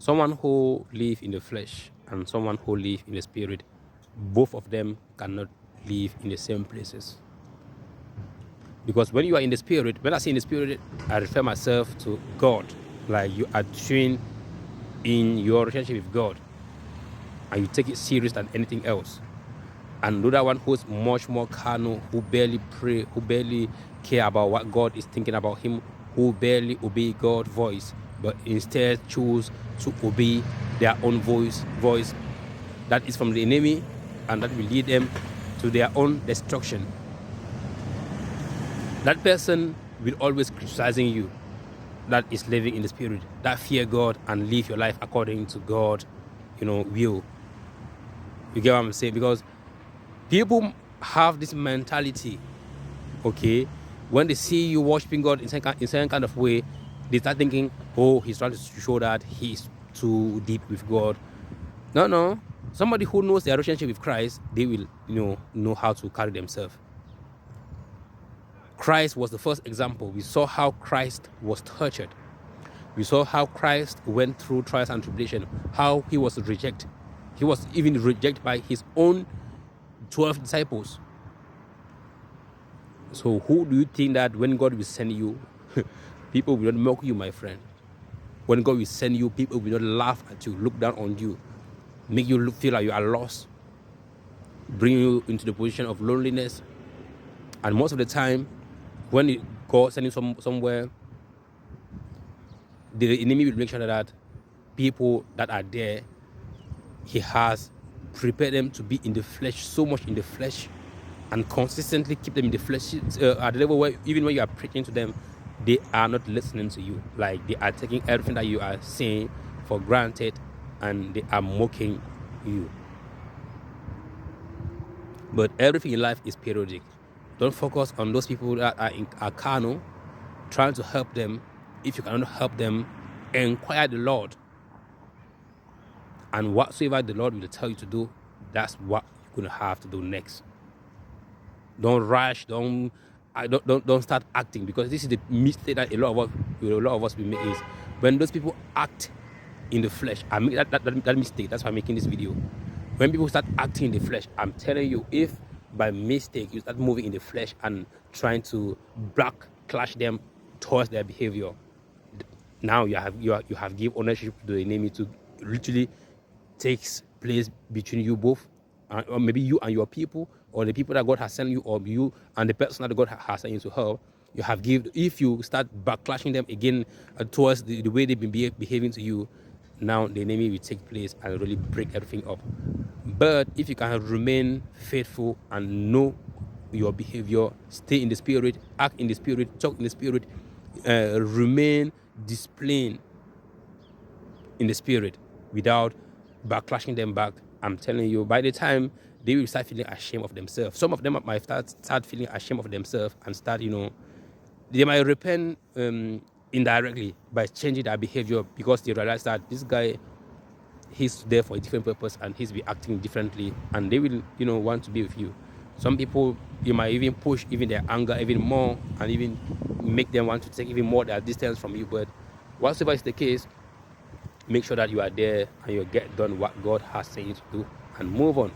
Someone who live in the flesh and someone who live in the spirit, both of them cannot live in the same places. Because when you are in the spirit, when I say in the spirit, I refer myself to God. Like you are tuned in your relationship with God and you take it serious than anything else. And the other one who's much more carnal, who barely pray, who barely care about what God is thinking about him, who barely obey God's voice, but instead choose to obey their own voice that is from the enemy, and that will lead them to their own destruction. That person will always criticizing you. That is living in the spirit, that fear God and live your life according to God, will. You get what I'm saying? Because people have this mentality, okay? When they see you worshiping God in some kind of way, they start thinking, oh, he's trying to show that he's too deep with God. No. Somebody who knows their relationship with Christ, they will, know how to carry themselves. Christ was the first example. We saw how Christ was tortured. We saw how Christ went through trials and tribulation, how he was rejected. He was even rejected by his own 12 disciples. So who do you think that when God will send you, people will not mock you, my friend? When God will send you, people will not laugh at you, look down on you, make you feel like you are lost, bring you into the position of loneliness. And most of the time, when God sends you somewhere, the enemy will make sure that people that are there, he has prepared them to be in the flesh, so much in the flesh, and consistently keep them in the flesh at the level where even when you are preaching to them, they are not listening to you. Like they are taking everything that you are saying for granted, and they are mocking you. But everything in life is periodic. Don't focus on those people that are carnal, trying to help them. If you cannot help them, inquire the Lord. And whatsoever the Lord will tell you to do, that's what you're going to have to do next. Don't rush. Don't start acting, because this is the mistake that a lot of us will make, is when those people act in the flesh. I make that mistake. That's why I'm making this video. When people start acting in the flesh, I'm telling you, if by mistake you start moving in the flesh and trying to backlash them towards their behavior, now you have give ownership to the enemy to literally takes place between you both, or maybe you and your people, or the people that God has sent you, or you and the person that God has sent you to help. You have give. If you start backlashing them again towards the way they've been behaving to you, now the enemy will take place and really break everything up. But if you can remain faithful and know your behavior, stay in the spirit, act in the spirit, talk in the spirit, remain disciplined in the spirit without backlashing them back, I'm telling you, by the time they will start feeling ashamed of themselves, some of them might start feeling ashamed of themselves and start, they might repent indirectly by changing their behavior, because they realize that this guy, he's there for a different purpose and he's be acting differently, and they will, want to be with you. Some people, you might even push even their anger even more, and even make them want to take even more their distance from you. But whatever is the case, make sure that you are there and you get done what God has said you to do, and move on.